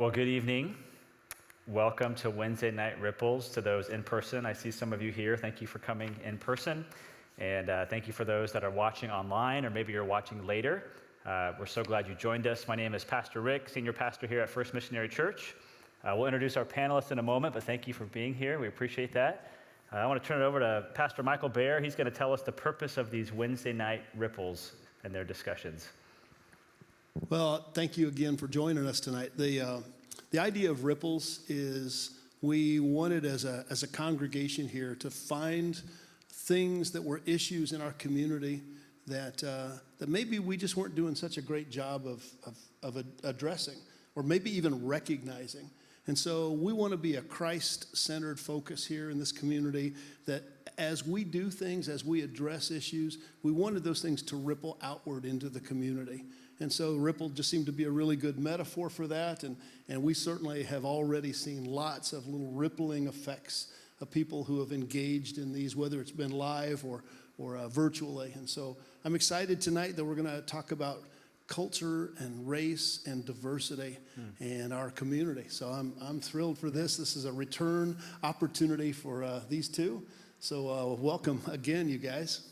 Well, good evening. Welcome to Wednesday Night Ripples. To those in person, I see some of you here. Thank you for coming in person. And thank you for those that are watching online, or maybe you're watching later. We're so glad you joined us. My name is Pastor Rick, Senior Pastor here at First Missionary Church. We'll introduce our panelists in a moment, but thank you for being here. We appreciate that. I want to turn it over to Pastor Michael Baer. He's going to tell us the purpose of these Wednesday Night Ripples and their discussions. Well, thank you again for joining us tonight. The idea of Ripples is we wanted as a congregation here to find things that were issues in our community that maybe we just weren't doing such a great job of addressing, or maybe even recognizing. And so we want to be a Christ-centered focus here in this community, that as we do things, as we address issues, we wanted those things to ripple outward into the community. And so ripple just seemed to be a really good metaphor for that. And we certainly have already seen lots of little rippling effects of people who have engaged in these, whether it's been live or virtually. And so I'm excited tonight that we're going to talk about culture and race and diversity in our community. So I'm thrilled for this. This is a return opportunity for these two. So welcome again, you guys.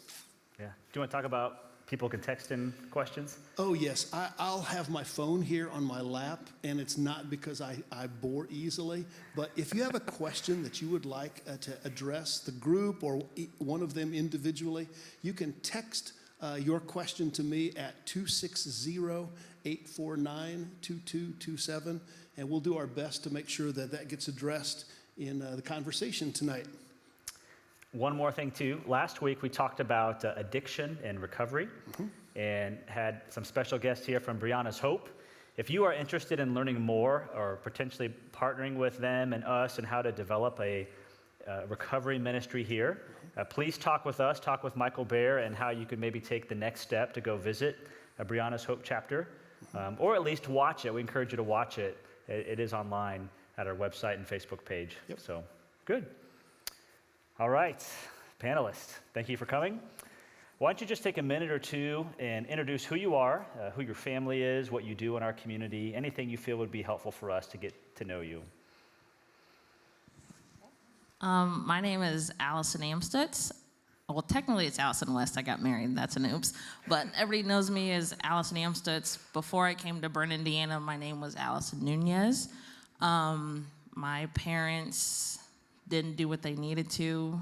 Yeah. Do you want to talk about people can text in questions? Oh, yes. I'll have my phone here on my lap, and it's not because I bore easily, but if you have a question that you would like to address the group or one of them individually, you can text your question to me at 260-849-2227, and we'll do our best to make sure that gets addressed in the conversation tonight. One more thing, too. Last week, we talked about addiction and recovery and had some special guests here from Brianna's Hope. If you are interested in learning more or potentially partnering with them and us and how to develop a recovery ministry here, please talk with us, talk with Michael Baer, and how you could maybe take the next step to go visit Brianna's Hope chapter, or at least watch it. We encourage you to watch it. It is online at our website and Facebook page. Yep. So, good. All right, panelists, thank you for coming. Why don't you just take a minute or two and introduce who you are, who your family is, what you do in our community, anything you feel would be helpful for us to get to know you. My name is Allison Amstutz. Well, technically it's Allison West. I got married. That's an oops. But everybody knows me as Allison Amstutz. Before I came to Bern, Indiana, my name was Allison Nunez. My parents didn't do what they needed to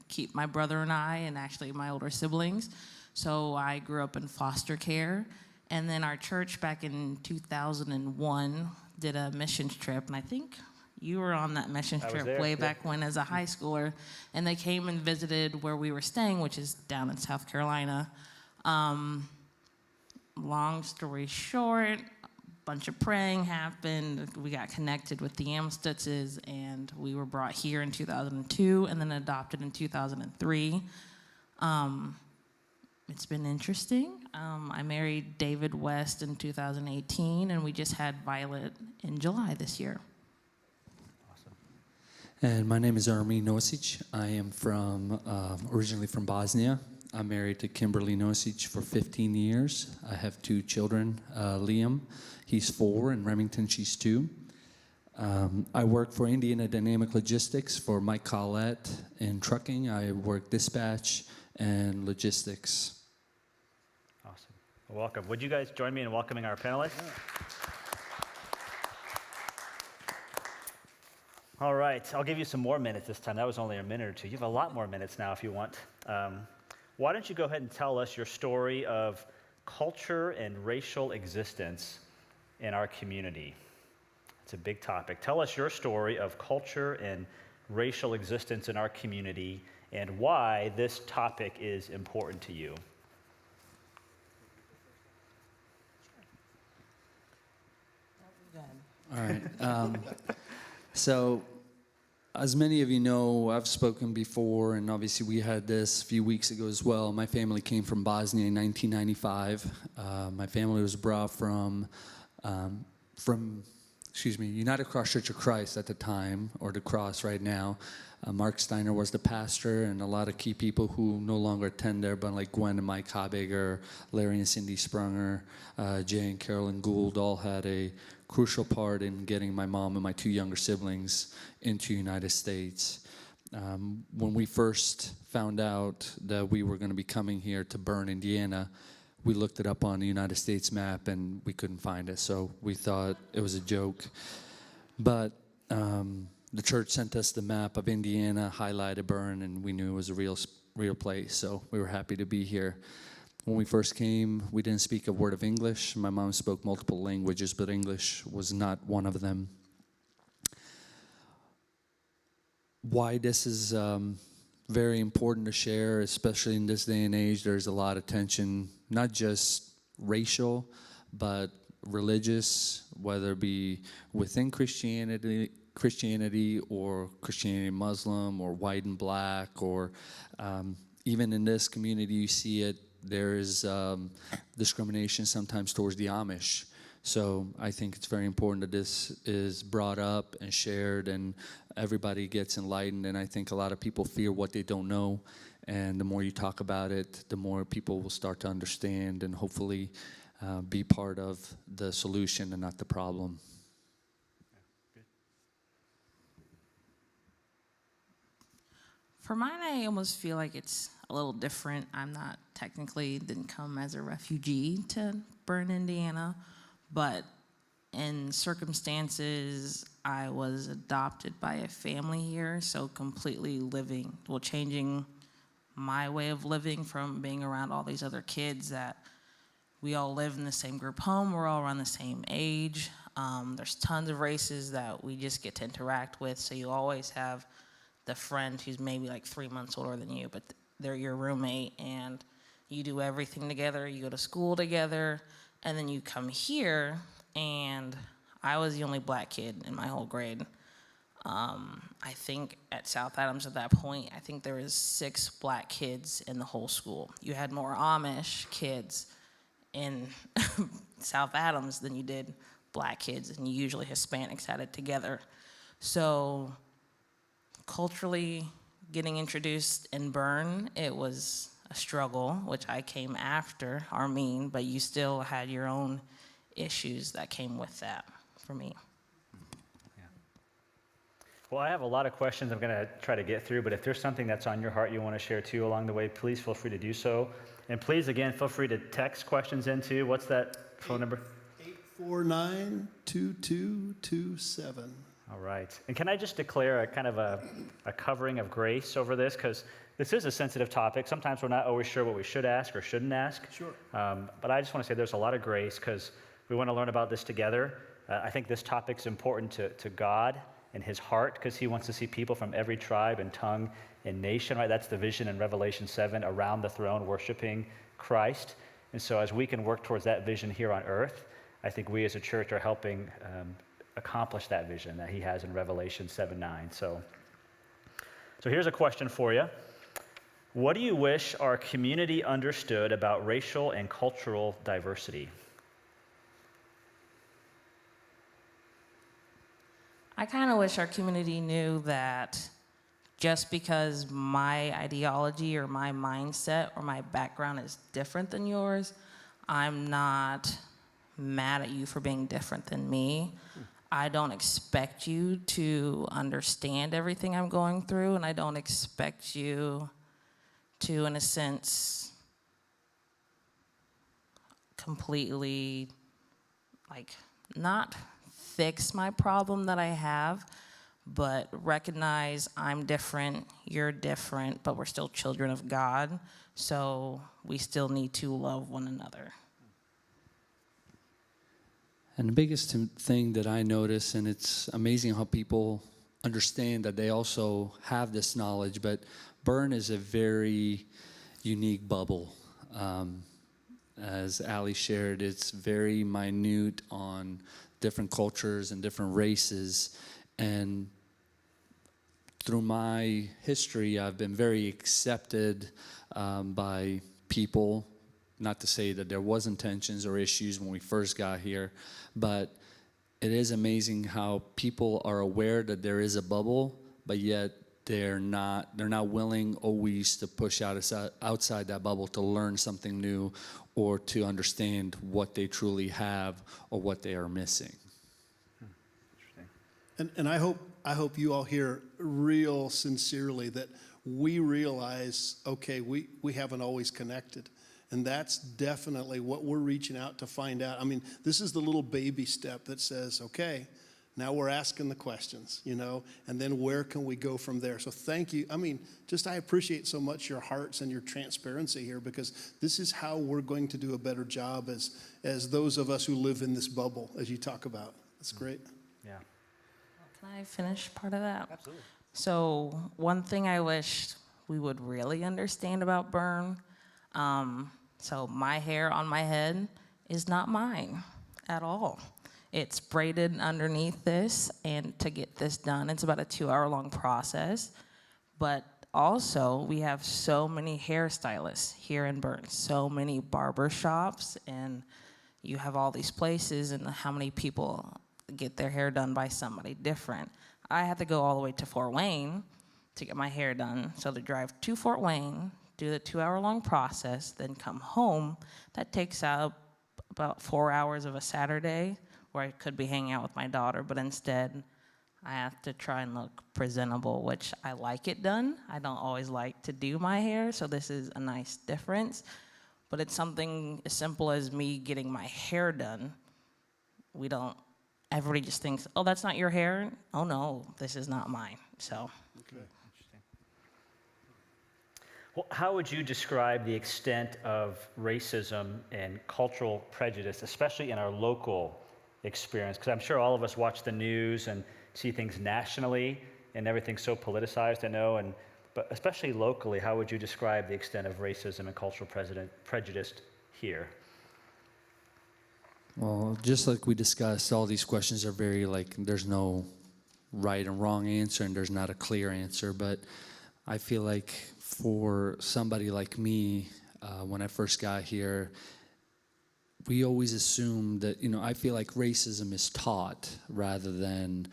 keep my brother and I, and actually my older siblings. So I grew up in foster care. And then our church back in 2001 did a missions trip, and I think you were on that mission trip way back when as a high schooler. And they came and visited where we were staying, which is down in South Carolina. Long story short, bunch of praying happened. We got connected with the Amstutzes, and we were brought here in 2002 and then adopted in 2003. It's been interesting. I married David West in 2018, and we just had Violet in July this year. Awesome. And my name is Armin Nosic. I am originally from Bosnia. I'm married to Kimberly Nosic for 15 years. I have two children, Liam, he's 4, and Remington, she's 2. I work for Indiana Dynamic Logistics for Mike Collette in trucking. I work dispatch and logistics. Awesome. Well, welcome. Would you guys join me in welcoming our panelists? Yeah. All right. I'll give you some more minutes this time. That was only a minute or two. You have a lot more minutes now if you want. Why don't you go ahead and tell us your story of culture and racial existence in our community? It's a big topic. Tell us your story of culture and racial existence in our community and why this topic is important to you. All right. So, as many of you know, I've spoken before, and obviously we had this a few weeks ago as well. My family came from Bosnia in 1995. My family was brought from United Cross Church of Christ at the time, or the Cross right now. Mark Steiner was the pastor, and a lot of key people who no longer attend there, but like Gwen and Mike Habiger, Larry and Cindy Sprunger, Jay and Carolyn Gould all had a crucial part in getting my mom and my two younger siblings into the United States. When we first found out that we were going to be coming here to Bern, Indiana, we looked it up on the United States map and we couldn't find it, so we thought it was a joke. But the church sent us the map of Indiana, highlighted Bern, and we knew it was a real place, so we were happy to be here. When we first came, we didn't speak a word of English. My mom spoke multiple languages, but English was not one of them. Why this is very important to share, especially in this day and age. There's a lot of tension, not just racial, but religious, whether it be within Christianity or Christianity and Muslim, or white and black, or even in this community you see it. There is discrimination sometimes towards the Amish. So I think it's very important that this is brought up and shared and everybody gets enlightened. And I think a lot of people fear what they don't know. And the more you talk about it, the more people will start to understand and hopefully be part of the solution and not the problem. For mine, I almost feel like it's a little different. Didn't come as a refugee to Bern, Indiana, but in circumstances, I was adopted by a family here, so completely changing my way of living from being around all these other kids that we all live in the same group home, we're all around the same age. There's tons of races that we just get to interact with, so you always have the friend who's maybe like 3 months older than you, but they're your roommate, and you do everything together, you go to school together, and then you come here, and I was the only black kid in my whole grade. I think at South Adams at that point, I think there was 6 black kids in the whole school. You had more Amish kids in South Adams than you did black kids, and usually Hispanics had it together. So culturally, getting introduced in Bern, it was a struggle, which I came after Armin, but you still had your own issues that came with that for me. Yeah. Well, I have a lot of questions I'm going to try to get through, but if there's something that's on your heart you want to share too along the way, please feel free to do so. And please, again, feel free to text questions in too. What's that phone number? 849-2227. All right. And can I just declare a kind of a covering of grace over this? Because this is a sensitive topic. Sometimes we're not always sure what we should ask or shouldn't ask. Sure. But I just want to say there's a lot of grace because we want to learn about this together. I think this topic's important to God and his heart because he wants to see people from every tribe and tongue and nation, right? That's the vision in Revelation 7, around the throne worshiping Christ. And so as we can work towards that vision here on earth, I think we as a church are helping accomplish that vision that he has in Revelation 7:9. So here's a question for you. What do you wish our community understood about racial and cultural diversity? I kind of wish our community knew that just because my ideology or my mindset or my background is different than yours, I'm not mad at you for being different than me. I don't expect you to understand everything I'm going through, and I don't expect you to, in a sense, completely, not fix my problem that I have, but recognize I'm different, you're different, but we're still children of God, so we still need to love one another. And the biggest thing that I notice, and it's amazing how people understand that they also have this knowledge, but Bern is a very unique bubble. As Alli shared, it's very minute on different cultures and different races. And through my history, I've been very accepted by people. Not to say that there wasn't tensions or issues when we first got here, but it is amazing how people are aware that there is a bubble, but yet they're not willing always to push outside that bubble to learn something new or to understand what they truly have or what they are missing. And I hope you all hear real sincerely that we realize, okay, we haven't always connected. And that's definitely what we're reaching out to find out. I mean, this is the little baby step that says, okay, now we're asking the questions, you know, and then where can we go from there? So thank you. I mean, I appreciate so much your hearts and your transparency here, because this is how we're going to do a better job as those of us who live in this bubble, as you talk about. That's great. Yeah. Can I finish part of that? Absolutely. So one thing I wish we would really understand about burn, so my hair on my head is not mine at all. It's braided underneath this, and to get this done, it's about a 2-hour-long process. But also, we have so many hairstylists here in Burn, so many barber shops, and you have all these places, and how many people get their hair done by somebody different. I had to go all the way to Fort Wayne to get my hair done. So to drive to Fort Wayne, do the 2-hour-long process, then come home, that takes out about 4 hours of a Saturday where I could be hanging out with my daughter, but instead I have to try and look presentable, which I like it done. I don't always like to do my hair, so this is a nice difference. But it's something as simple as me getting my hair done. Everybody just thinks, oh, that's not your hair? Oh no, this is not mine, so. Okay. Interesting. Well, how would you describe the extent of racism and cultural prejudice, especially in our local experience? Because I'm sure all of us watch the news and see things nationally, and everything's so politicized, I know, but especially locally, how would you describe the extent of racism and cultural prejudice here? Well, just like we discussed, all these questions are very there's no right and wrong answer, and there's not a clear answer. But I feel like for somebody like me, when I first got here, we always assume that, I feel like racism is taught rather than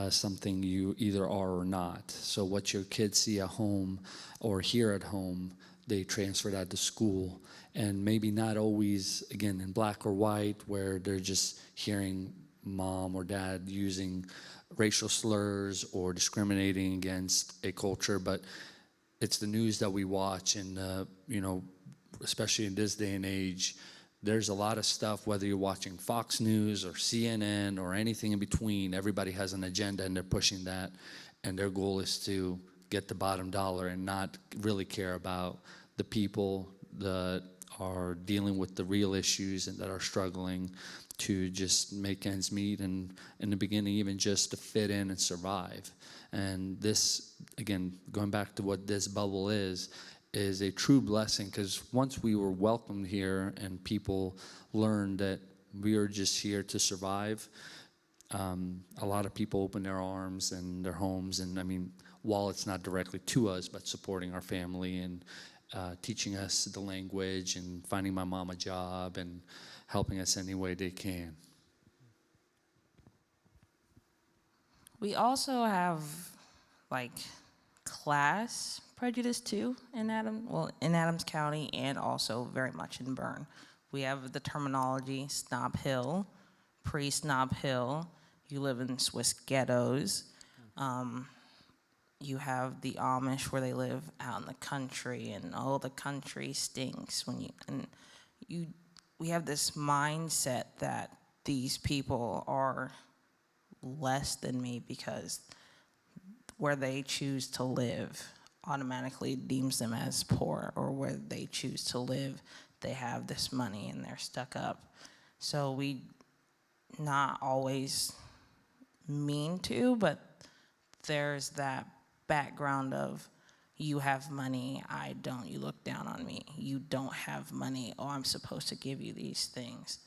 something you either are or not. So what your kids see at home or hear at home, they transfer that to school. And maybe not always, again, in black or white, where they're just hearing mom or dad using racial slurs or discriminating against a culture, but it's the news that we watch, and, especially in this day and age, there's a lot of stuff, whether you're watching Fox News or CNN or anything in between, everybody has an agenda and they're pushing that, and their goal is to get the bottom dollar and not really care about the people that are dealing with the real issues and that are struggling to just make ends meet, and in the beginning even just to fit in and survive. And this, again, going back to what this bubble is a true blessing, because once we were welcomed here and people learned that we are just here to survive, a lot of people open their arms and their homes, and I mean, while it's not directly to us, but supporting our family and teaching us the language and finding my mom a job and helping us any way they can. We also have class prejudice too in Adams County, and also very much in Bern. We have the terminology Snob Hill, pre-Snob Hill. You live in Swiss ghettos. You have the Amish where they live out in the country, and the country stinks we have this mindset that these people are less than me because where they choose to live automatically deems them as poor, or where they choose to live, they have this money and they're stuck up. So we not always mean to, but there's that background of, you have money, I don't, you look down on me. You don't have money, I'm supposed to give you these things.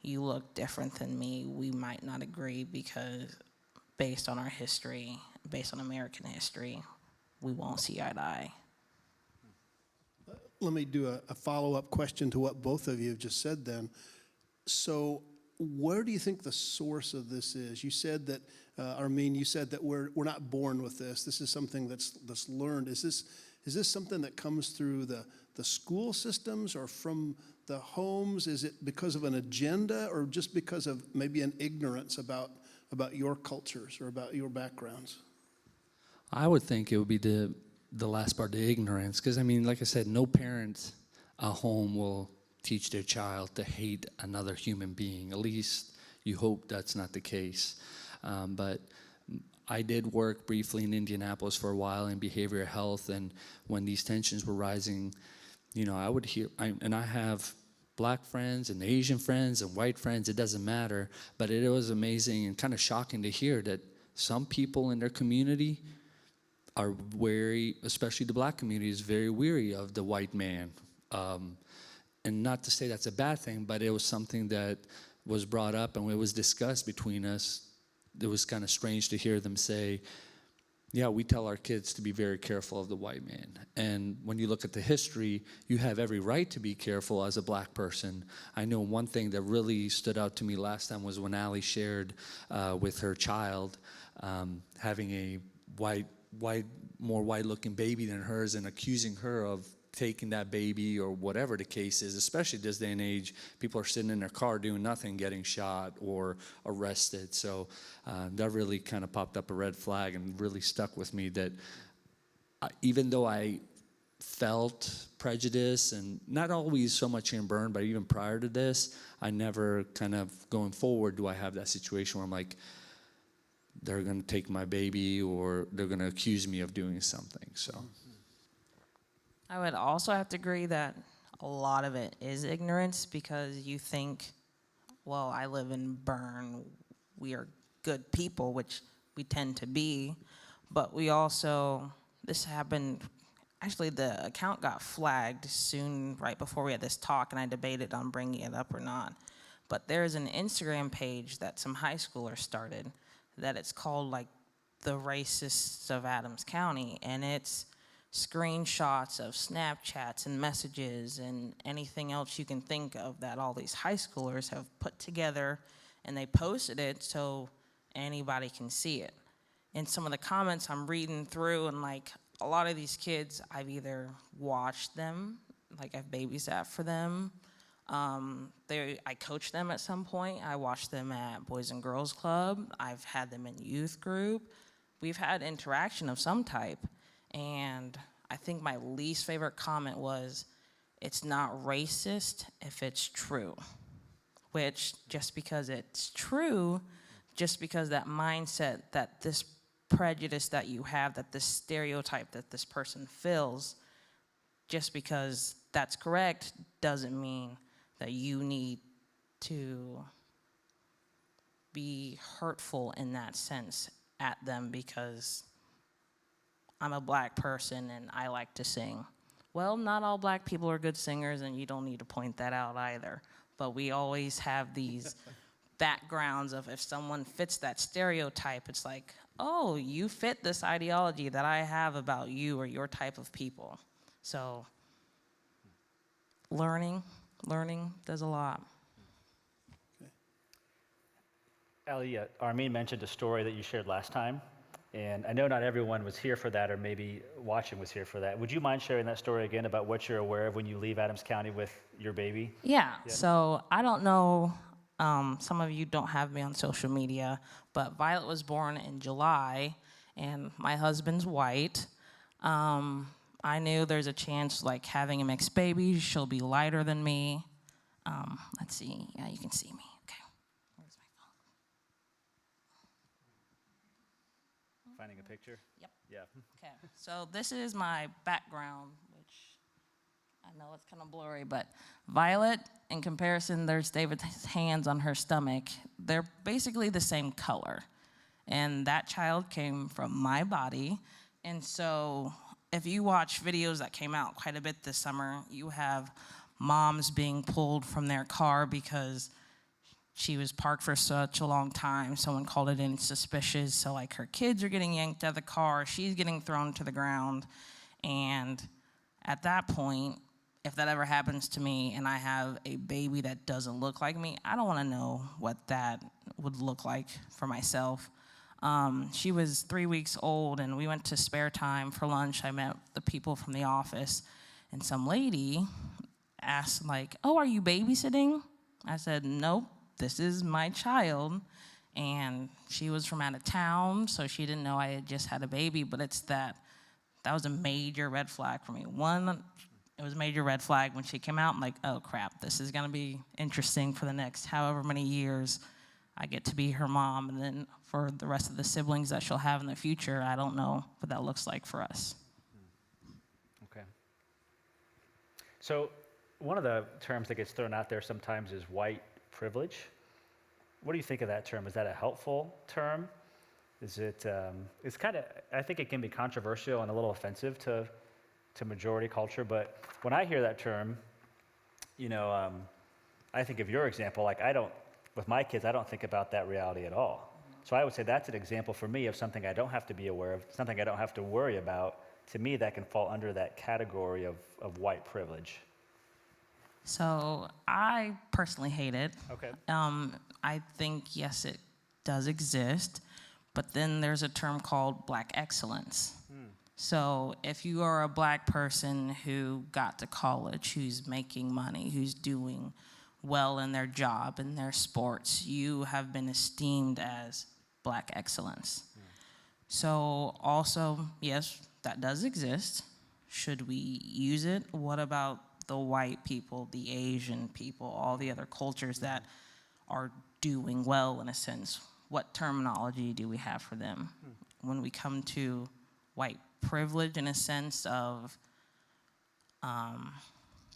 You look different than me, we might not agree because based on our history, based on American history, we won't see eye to eye. Let me do a follow-up question to what both of you have just said then. So where do you think the source of this is? You said that, Armin, you said that we're not born with this. This is something that's learned. Is this something that comes through the school systems or from the homes? Is it because of an agenda or just because of maybe an ignorance about your cultures or about your backgrounds? I would think it would be the last part, the ignorance. Because, I mean, like I said, no parent at home will teach their child to hate another human being. At least you hope that's not the case. But I did work briefly in Indianapolis for a while in behavioral health, and when these tensions were rising, you know, I would hear, and I have black friends and Asian friends and white friends, it doesn't matter, but it was amazing and kind of shocking to hear that some people in their community are wary, especially the black community is very weary of the white man. And not to say that's a bad thing, but it was something that was brought up and it was discussed between us. It was kind of strange to hear them say, yeah, we tell our kids to be very careful of the white man. And when you look at the history, you have every right to be careful as a black person. I know one thing that really stood out to me last time was when Alli shared with her child having a more white-looking baby than hers and accusing her of taking that baby or whatever the case is, especially this day and age. People are sitting in their car doing nothing, getting shot or arrested. So that really kind of popped up a red flag and really stuck with me that even though I felt prejudice and not always so much in Bern, but even prior to this, I never kind of going forward do I have that situation where I'm like, they're going to take my baby or they're going to accuse me of doing something. So I would also have to agree that a lot of it is ignorance because you think, well, I live in Bern, we are good people, which we tend to be, but we also, this happened, actually the account got flagged soon right before we had this talk and I debated on bringing it up or not. But there's an Instagram page that some high schoolers started that it's called like the Racists of Adams County, and it's screenshots of Snapchats and messages and anything else you can think of that all these high schoolers have put together, and they posted it so anybody can see it. And some of the comments I'm reading through, and like a lot of these kids, I've either watched them, like I've babysat for them, I coached them at some point, I watched them at Boys and Girls Club, I've had them in youth group, we've had interaction of some type. And I think my least favorite comment was, it's not racist if it's true. Which, just because it's true, just because that mindset, that this prejudice that you have, that this stereotype that this person feels, just because that's correct, doesn't mean that you need to be hurtful in that sense at them because I'm a black person and I like to sing. Well, not all black people are good singers and you don't need to point that out either. But we always have these backgrounds of if someone fits that stereotype, it's like, oh, you fit this ideology that I have about you or your type of people. So learning does a lot. Alli, Armin mentioned a story that you shared last time. And I know not everyone was here for that or maybe watching was here for that. Would you mind sharing that story again about what you're aware of when you leave Adams County with your baby? Yeah. So I don't know, some of you don't have me on social media, but Violet was born in July and my husband's white. I knew there's a chance like having a mixed baby, she'll be lighter than me. Let's see, yeah, you can see me. Where's my phone? Finding a picture? Yep. Yeah. Okay, so this is my background, which I know it's kind of blurry, but Violet, in comparison, there's David's hands on her stomach. They're basically the same color. And that child came from my body. And so if you watch videos that came out quite a bit this summer, you have moms being pulled from their car because she was parked for such a long time. Someone called it in suspicious. So like her kids are getting yanked out of the car. She's getting thrown to the ground. And at that point, if that ever happens to me and I have a baby that doesn't look like me, I don't want to know what that would look like for myself. She was 3 weeks old, and we went to Spare Time for lunch. I met the people from the office, and some lady asked, like, "Oh, are you babysitting?" I said, "Nope, this is my child." And she was from out of town, so she didn't know I had just had a baby, but that was a major red flag for me. One, it was a major red flag when she came out. I'm like, oh crap, this is gonna be interesting for the next however many years I get to be her mom. And then for the rest of the siblings that she'll have in the future, I don't know what that looks like for us. Okay. So one of the terms that gets thrown out there sometimes is white privilege. What do you think of that term? Is that a helpful term? Is it, it's kind of, I think it can be controversial and a little offensive to majority culture, but when I hear that term, I think of your example, like with my kids, I don't think about that reality at all. So I would say that's an example for me of something I don't have to be aware of, something I don't have to worry about. To me, that can fall under that category of white privilege. So I personally hate it. Okay. I think, yes, it does exist, but then there's a term called black excellence. So if you are a black person who got to college, who's making money, who's doing well in their job, in their sports, you have been esteemed as black excellence. So also, yes, that does exist. Should we use it? What about the white people, the Asian people, all the other cultures that are doing well in a sense? What terminology do we have for them? When we come to white privilege in a sense of,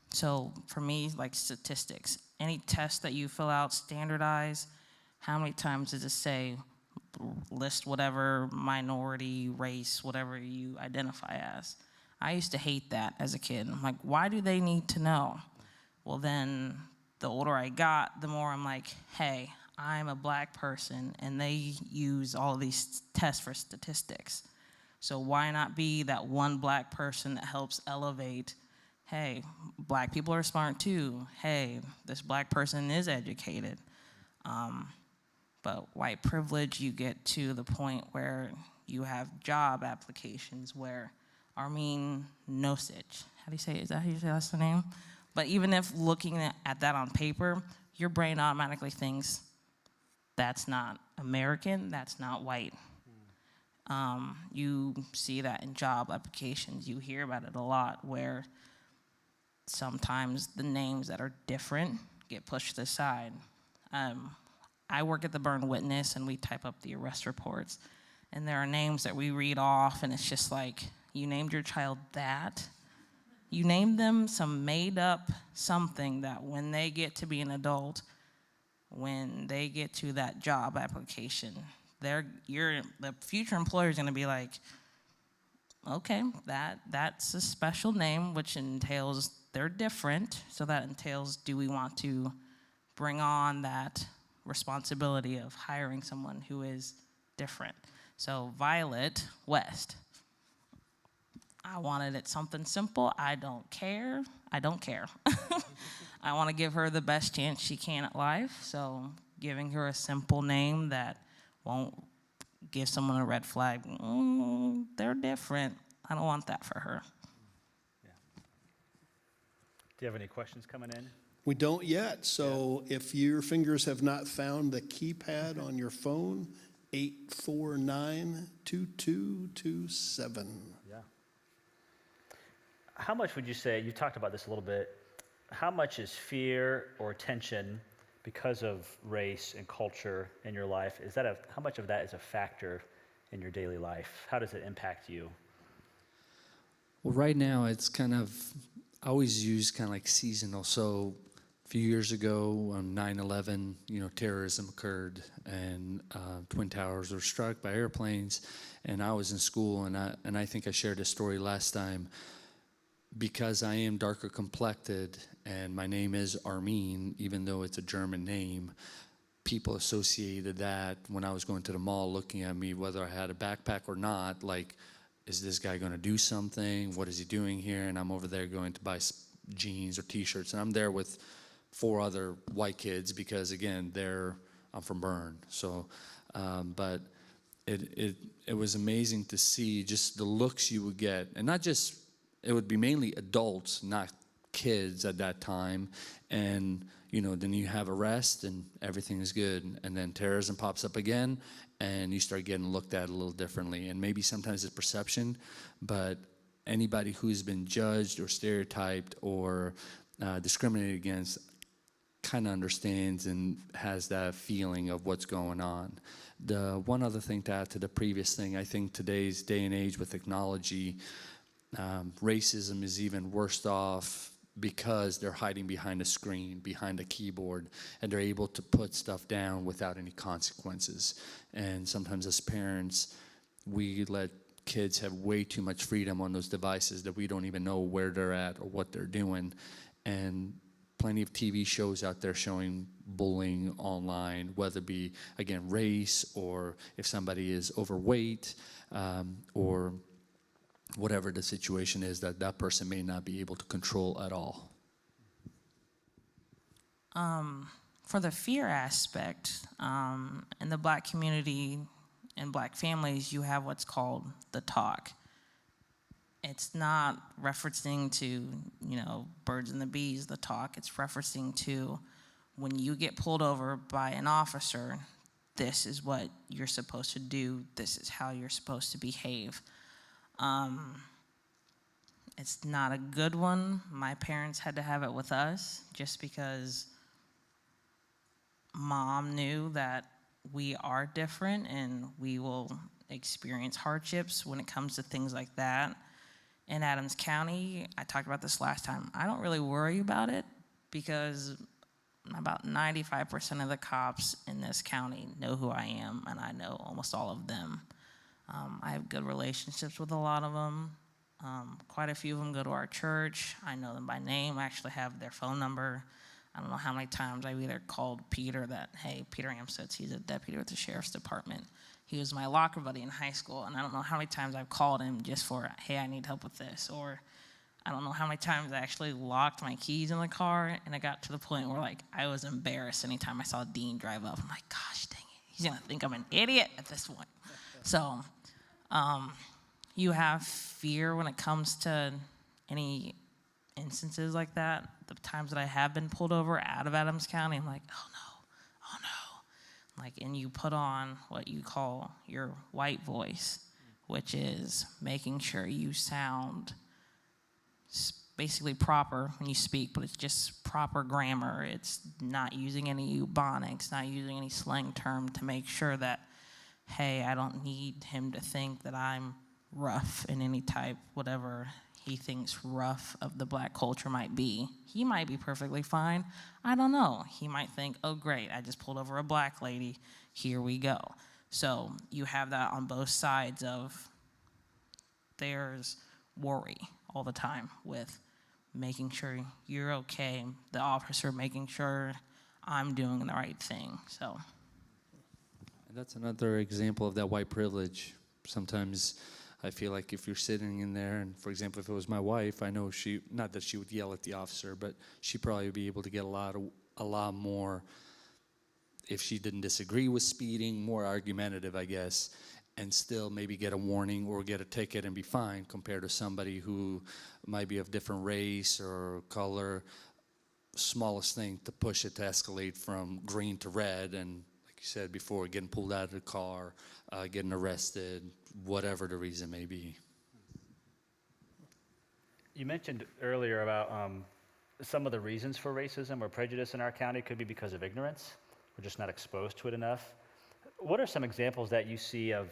so for me, like statistics, any test that you fill out, standardize, how many times does it say, list whatever minority, race, whatever you identify as? I used to hate that as a kid. I'm like, why do they need to know? Well, then the older I got, the more I'm like, hey, I'm a black person, and they use all these tests for statistics. So why not be that one black person that helps elevate, hey, black people are smart too. Hey, this black person is educated. But white privilege, you get to the point where you have job applications where Armin Nosic, how do you say it? Is that how you say that's the name? But even if looking at that on paper, your brain automatically thinks that's not American, that's not white. You see that in job applications. You hear about it a lot where sometimes the names that are different get pushed aside. I work at the Burn Witness, and we type up the arrest reports. And there are names that we read off, and it's just like, you named your child that? You named them some made up something that when they get to be an adult, when they get to that job application, the future employer is going to be like, okay, that's a special name, which entails they're different. So that entails, do we want to bring on that responsibility of hiring someone who is different? So Violet West, I wanted it something simple. I don't care. I want to give her the best chance she can at life. So giving her a simple name that won't give someone a red flag. They're different. I don't want that for her. Yeah. Do you have any questions coming in? We don't yet, so if your fingers have not found the keypad on your phone, 849-2227. Yeah. How much would you say, you talked about this a little bit, how much is fear or tension because of race and culture in your life? How much of that is a factor in your daily life? How does it impact you? Well, right now it's kind of, I always use kind of like seasonal. So a few years ago on 9/11, terrorism occurred, and Twin Towers were struck by airplanes, and I was in school, and I think I shared a story last time. Because I am darker complected and my name is Armin, even though it's a German name, people associated that when I was going to the mall looking at me, whether I had a backpack or not, like, is this guy going to do something? What is he doing here? And I'm over there going to buy jeans or T-shirts, and I'm there with 4 other white kids because, again, I'm from Bern. So, but it was amazing to see just the looks you would get, and not just, it would be mainly adults, not kids at that time, and then you have arrest and everything is good, and then terrorism pops up again, and you start getting looked at a little differently, and maybe sometimes it's perception, but anybody who's been judged or stereotyped or discriminated against kind of understands and has that feeling of what's going on. The one other thing to add to the previous thing, I think today's day and age with technology, racism is even worse off because they're hiding behind a screen, behind a keyboard, and they're able to put stuff down without any consequences. And sometimes as parents, we let kids have way too much freedom on those devices that we don't even know where they're at or what they're doing. And plenty of TV shows out there showing bullying online, whether it be, again, race, or if somebody is overweight, or whatever the situation is that person may not be able to control at all. For the fear aspect, in the Black community and Black families, you have what's called the talk. It's not referencing to, birds and the bees, the talk. It's referencing to when you get pulled over by an officer, this is what you're supposed to do. This is how you're supposed to behave. It's not a good one. My parents had to have it with us just because Mom knew that we are different and we will experience hardships when it comes to things like that. In Adams County, I talked about this last time, I don't really worry about it because about 95% of the cops in this county know who I am, and I know almost all of them. I have good relationships with a lot of them. Quite a few of them go to our church. I know them by name. I actually have their phone number. I don't know how many times I've either called Peter Peter Amstutz, he's a deputy with the sheriff's department. He was my locker buddy in high school, and I don't know how many times I've called him just for, hey, I need help with this, or I don't know how many times I actually locked my keys in the car, and it got to the point where, I was embarrassed anytime I saw Dean drive up. I'm like, gosh, dang it, he's gonna think I'm an idiot at this point. So, you have fear when it comes to any instances like that. The times that I have been pulled over out of Adams County, I'm like, oh no. And you put on what you call your white voice, which is making sure you sound basically proper when you speak, but it's just proper grammar. It's not using any eubonics, not using any slang term to make sure that, hey, I don't need him to think that I'm rough in any type, whatever he thinks rough of the Black culture might be. He might be perfectly fine. I don't know. He might think, oh, great, I just pulled over a Black lady. Here we go. So you have that on both sides of there's worry all the time with making sure you're okay, the officer making sure I'm doing the right thing. So That's another example of that white privilege. Sometimes I feel like if you're sitting in there, and for example, if it was my wife, I know not that she would yell at the officer, but she'd probably be able to get a lot more, if she didn't disagree with speeding, more argumentative, I guess, and still maybe get a warning or get a ticket and be fine, compared to somebody who might be of different race or color. Smallest thing to push it to escalate from green to red, and like you said before, getting pulled out of the car, getting arrested, whatever the reason may be. You mentioned earlier about some of the reasons for racism or prejudice in our county could be because of ignorance. We're just not exposed to it enough. What are some examples that you see of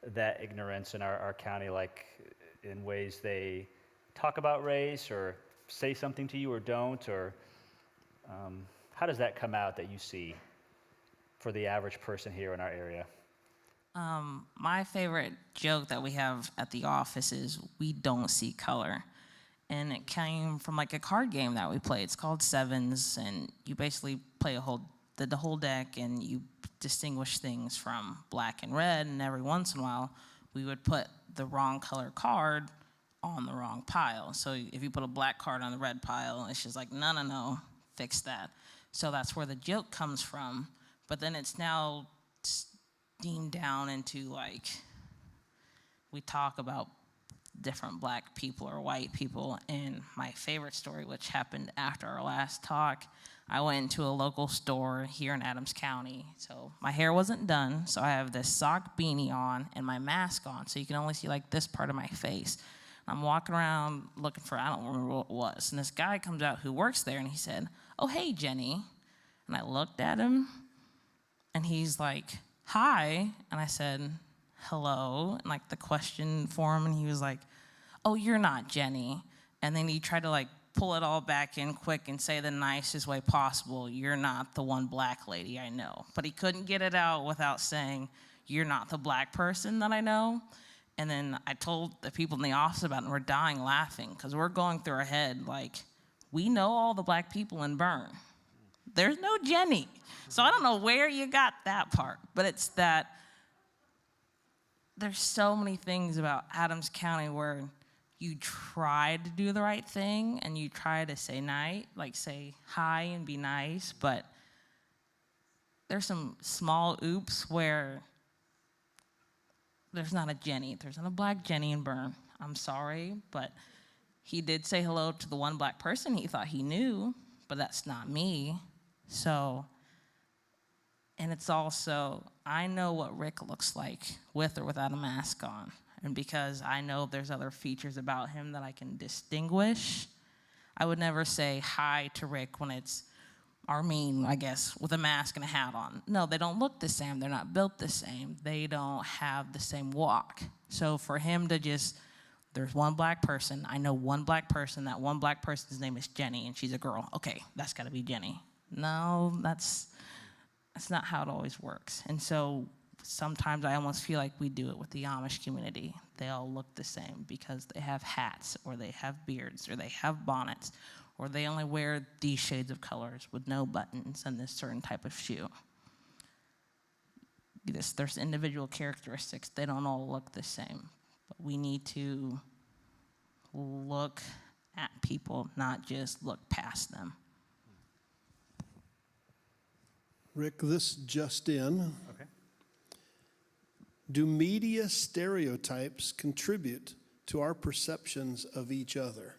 that ignorance in our county, like in ways they talk about race or say something to you or don't, or how does that come out that you see for the average person here in our area? My favorite joke that we have at the office is we don't see color. And it came from a card game that we play. It's called Sevens, and you basically play the whole deck, and you distinguish things from black and red, and every once in a while we would put the wrong color card on the wrong pile. So if you put a black card on the red pile, it's just like, no, no, no, fix that. So that's where the joke comes from. But then it's now steamed down into like, we talk about different black people or white people. And my favorite story, which happened after our last talk, I went into a local store here in Adams County. So my hair wasn't done, so I have this sock beanie on and my mask on, so you can only see like this part of my face. I'm walking around looking for, I don't remember what it was, and this guy comes out who works there, and he said, "Oh, hey, Jenny." And I looked at him, and he's like, "Hi." And I said, "Hello," and like the question for him, and he was like, "Oh, you're not Jenny." And then he tried to like pull it all back in quick and say the nicest way possible, "You're not the one black lady I know." But he couldn't get it out without saying, "You're not the black person that I know." And then I told the people in the office about it, and we're dying laughing because we're going through our head like, we know all the black people in Bern. There's no Jenny. So I don't know where you got that part, but it's that there's so many things about Adams County where you try to do the right thing and you try to say say hi and be nice, but there's some small oops where there's not a Jenny. There's not a black Jenny in Bern. I'm sorry, but he did say hello to the one black person he thought he knew, but that's not me. So, and it's also, I know what Rick looks like with or without a mask on. And because I know there's other features about him that I can distinguish, I would never say hi to Rick when it's Armin, I guess, with a mask and a hat on. No, they don't look the same. They're not built the same. They don't have the same walk. So for him to just, there's one black person. I know one black person. That one black person's name is Jenny, and she's a girl. Okay, that's got to be Jenny. No, that's not how it always works. And so sometimes I almost feel like we do it with the Amish community. They all look the same because they have hats, or they have beards, or they have bonnets, or they only wear these shades of colors with no buttons and this certain type of shoe. There's individual characteristics. They don't all look the same. But we need to look at people, not just look past them. Rick, this just in. Okay. Do media stereotypes contribute to our perceptions of each other?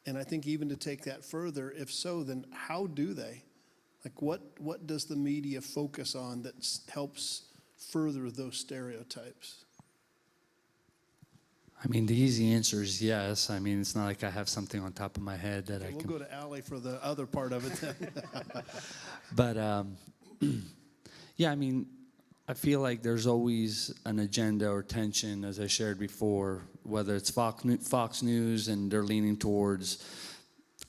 And I think even to take that further, if so, then how do they? Like what does the media focus on that helps further those stereotypes? I mean, the easy answer is yes. I mean, it's not like I have something on top of my head that I We'll can... go to Alli for the other part of it then. But, yeah, I mean, I feel like there's always an agenda or tension, as I shared before, whether it's Fox News and they're leaning towards,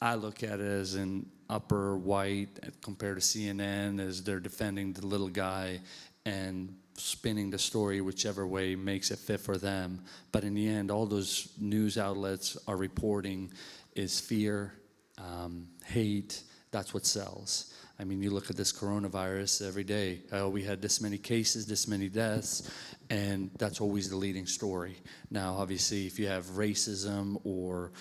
I look at it as an upper white compared to CNN, as they're defending the little guy and spinning the story whichever way makes it fit for them. But in the end, all those news outlets are reporting is fear, hate. That's what sells. I mean, you look at this coronavirus every day. We had this many cases, this many deaths, and that's always the leading story. Now, obviously, if you have racism or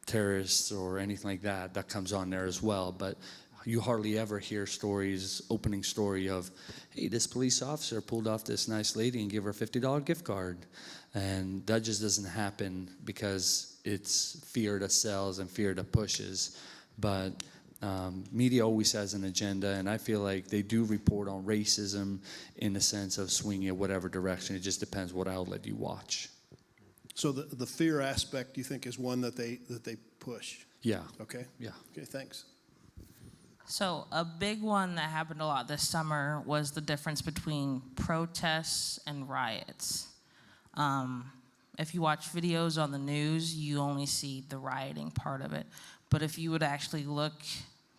terrorists or anything like that, that comes on there as well. But you hardly ever hear stories, opening story of, hey, this police officer pulled off this nice lady and gave her a $50 gift card. And that just doesn't happen because it's fear that sells and fear that pushes. But media always has an agenda, and I feel like they do report on racism in the sense of swinging it whatever direction. It just depends what outlet you watch. So the fear aspect, you think, is one that they push? Yeah. Okay. Yeah. Okay, thanks. So a big one that happened a lot this summer was the difference between protests and riots. If you watch videos on the news, you only see the rioting part of it. But if you would actually look,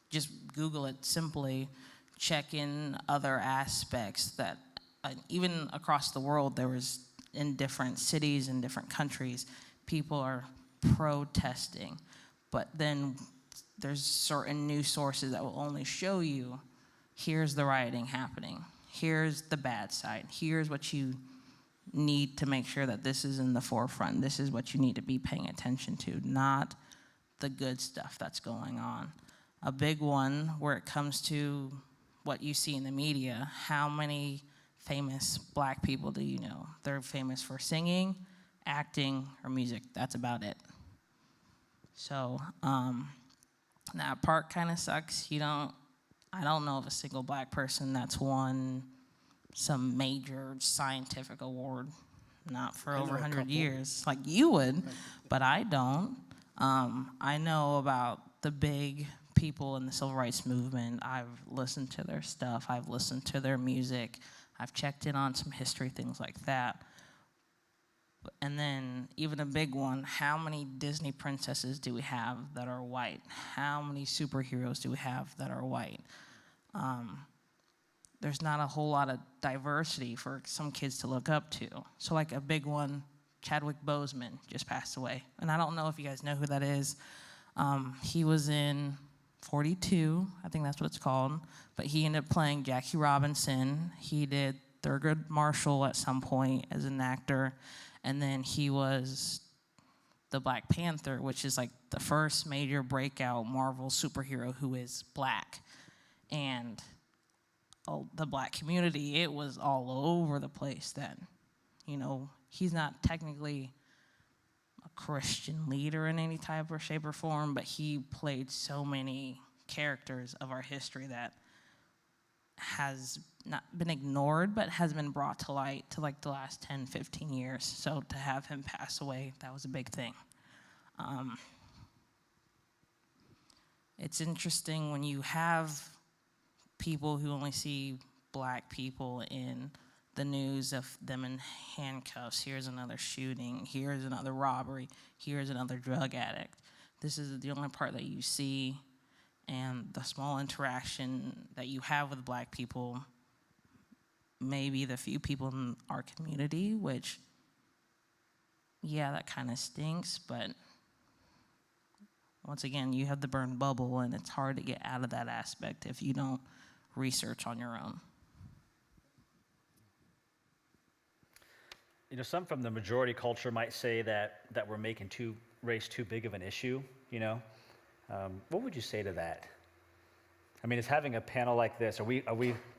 just Google it simply, check in other aspects that even across the world, there was in different cities and different countries, people are protesting. But then there's certain news sources that will only show you, here's the rioting happening. Here's the bad side. Here's what you need to make sure that this is in the forefront. This is what you need to be paying attention to, not the good stuff that's going on. A big one where it comes to what you see in the media, how many famous black people do you know? They're famous for singing, acting, or music. That's about it. So that part kind of sucks. I don't know of a single black person that's won some major scientific award, not for over 100 years. Like you would, but I don't. I know about the big people in the civil rights movement. I've listened to their stuff. I've listened to their music. I've checked in on some history, things like that. And then even a big one, how many Disney princesses do we have that are white? How many superheroes do we have that are white? There's not a whole lot of diversity for some kids to look up to. So like a big one, Chadwick Boseman just passed away. And I don't know if you guys know who that is. He was in 42, I think that's what it's called, but he ended up playing Jackie Robinson. He did Thurgood Marshall at some point as an actor, and then he was the Black Panther, which is like the first major breakout Marvel superhero who is black. And the black community, it was all over the place then. You know, he's not technically a Christian leader in any type or shape or form, but he played so many characters of our history that has not been ignored, but has been brought to light to like the last 10, 15 years. So to have him pass away, that was a big thing. It's interesting when you have people who only see black people in the news of them in handcuffs. Here's another shooting. Here's another robbery. Here's another drug addict. This is the only part that you see, and the small interaction that you have with black people, maybe the few people in our community, which, yeah, that kind of stinks, but once again, you have the burn bubble, and it's hard to get out of that aspect if you don't research on your own. You know, some from the majority culture might say that we're making race too big of an issue, you know. What would you say to that? I mean, is having a panel like this, are we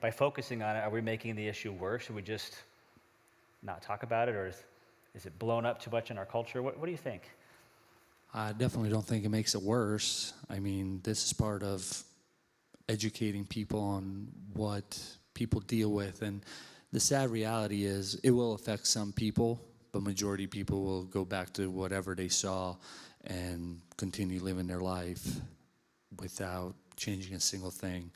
by focusing on it, are we making the issue worse? Should we just not talk about it, or is it blown up too much in our culture? What do you think? I definitely don't think it makes it worse. I mean, this is part of educating people on what people deal with. And the sad reality is it will affect some people, but majority of people will go back to whatever they saw and continue living their life without changing a single thing.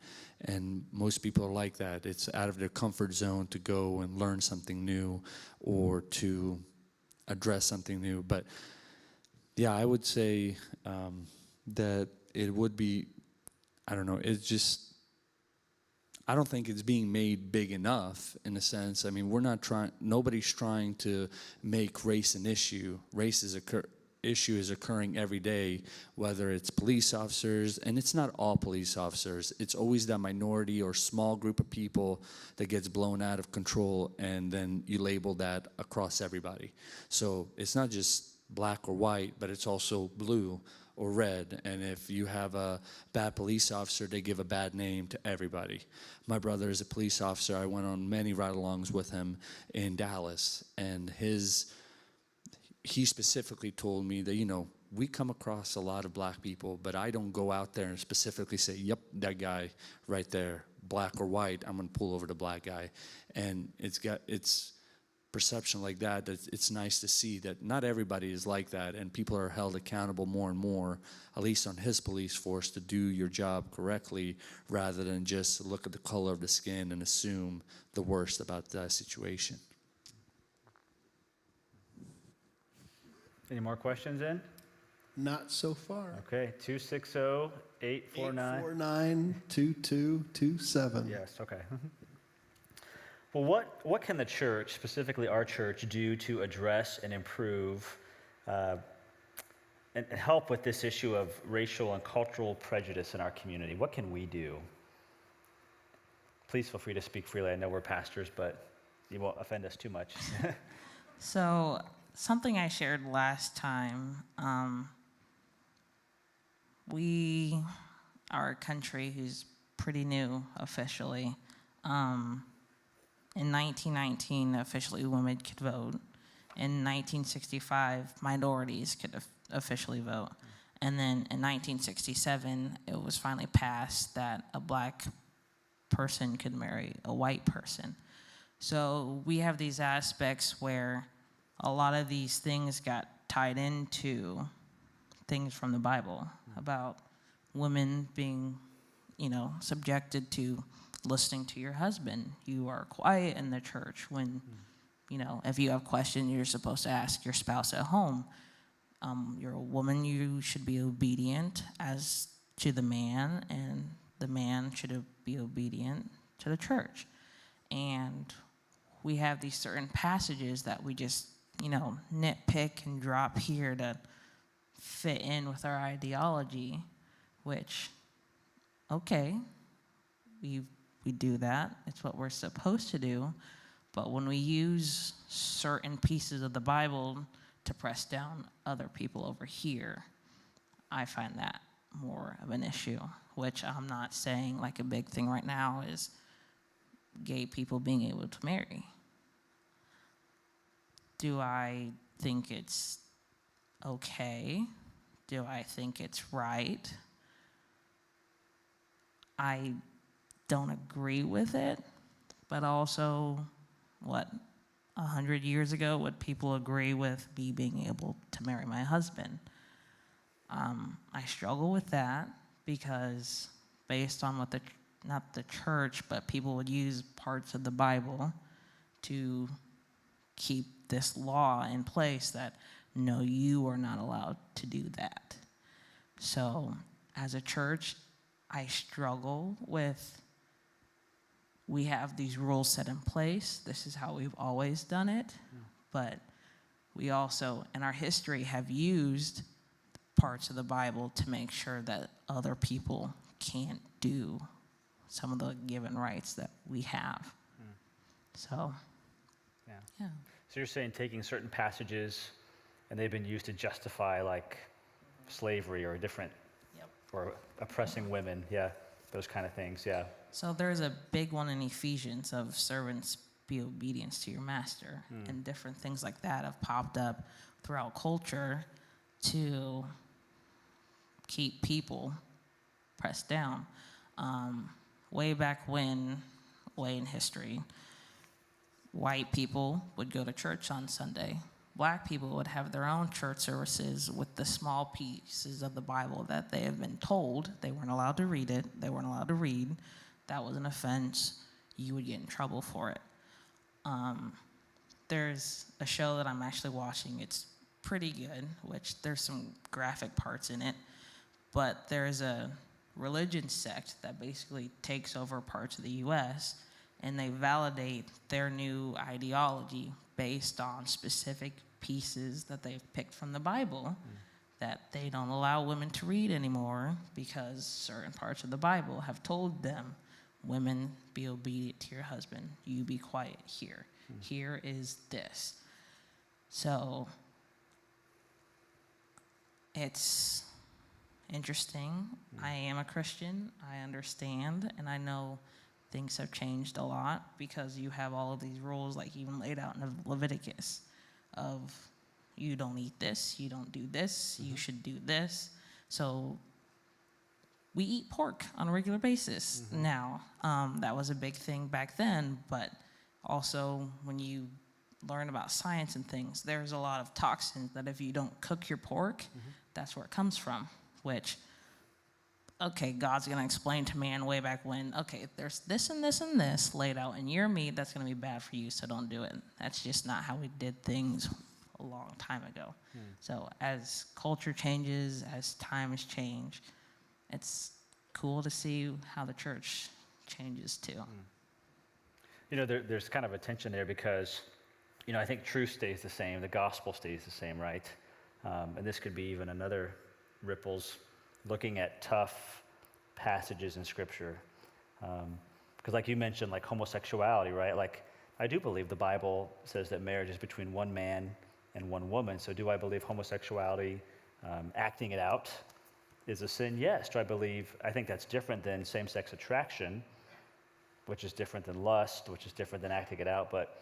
And most people are like that. It's out of their comfort zone to go and learn something new or to address something new. But yeah, I would say that it would be, I don't know, it's just, I don't think it's being made big enough in a sense. I mean, nobody's trying to make race an issue. Issue is occurring every day, whether it's police officers, and it's not all police officers. It's always that minority or small group of people that gets blown out of control, and then you label that across everybody. So it's not just black or white, but it's also blue or red. And if you have a bad police officer, they give a bad name to everybody. My brother is a police officer. I went on many ride-alongs with him in Dallas, and he specifically told me that, you know, we come across a lot of black people, but I don't go out there and specifically say, yep, that guy right there, black or white, I'm gonna pull over the black guy. And it's perception like that it's nice to see that not everybody is like that, and people are held accountable more and more, at least on his police force, to do your job correctly rather than just look at the color of the skin and assume the worst about that situation. Any more questions in? Not so far. Okay, 260-849. 849-2227. Yes, okay. Well, what can the church, specifically our church, do to address and improve and help with this issue of racial and cultural prejudice in our community? What can we do? Please feel free to speak freely. I know we're pastors, but you won't offend us too much. So, something I shared last time, we are a country who's pretty new officially. In 1919, officially women could vote. In 1965, minorities could officially vote. And then in 1967, it was finally passed that a black person could marry a white person. So we have these aspects where a lot of these things got tied into things from the Bible about women being, subjected to listening to your husband. You are quiet in the church when, if you have questions, you're supposed to ask your spouse at home. You're a woman, you should be obedient as to the man, and the man should be obedient to the church. And we have these certain passages that we just, nitpick and drop here to fit in with our ideology, which, okay, we do that. It's what we're supposed to do. But when we use certain pieces of the Bible to press down other people over here, I find that more of an issue, which I'm not saying like a big thing right now is gay people being able to marry. Do I think it's okay? Do I think it's right? I don't agree with it, but also, 100 years ago, would people agree with me being able to marry my husband? I struggle with that because based on what not the church, but people would use parts of the Bible to keep this law in place that, no, you are not allowed to do that. So as a church, I struggle with, we have these rules set in place. This is how we've always done it. But we also, in our history, have used parts of the Bible to make sure that other people can't do some of the given rights that we have. So, yeah. So you're saying taking certain passages and they've been used to justify like slavery or different, or oppressing women, those kind of things, So there's a big one in Ephesians of servants be obedient to your master, and different things like that have popped up throughout culture to keep people pressed down. Way back when, way in history, white people would go to church on Sunday. Black people would have their own church services with the small pieces of the Bible that they have been told. They weren't allowed to read it. They weren't allowed to read. That was an offense. You would get in trouble for it. There's a show that I'm actually watching. It's pretty good, which there's some graphic parts in it. But there's a religion sect that basically takes over parts of the U.S., and they validate their new ideology based on specific pieces that they've picked from the Bible, that they don't allow women to read anymore because certain parts of the Bible have told them, women, be obedient to your husband. You be quiet here. Here is this. So it's interesting. I am a Christian. I understand, and I know things have changed a lot because you have all of these rules, like even laid out in Leviticus, of you don't eat this, you don't do this, you should do this. So we eat pork on a regular basis now. That was a big thing back then, but also when you learn about science and things, there's a lot of toxins that if you don't cook your pork, that's where it comes from, which, okay, God's going to explain to man way back when, okay, there's this and this and this laid out in your meat that's going to be bad for you, so don't do it. That's just not how we did things a long time ago. So as culture changes, as times change, it's cool to see how the church changes too. There's kind of a tension there because, I think truth stays the same, the gospel stays the same, right? And this could be even another ripples, looking at tough passages in Scripture. Because like you mentioned, like homosexuality, right? Like I do believe the Bible says that marriage is between one man and one woman. So do I believe homosexuality, acting it out, is a sin? Yes. Do I think that's different than same-sex attraction, which is different than lust, which is different than acting it out. But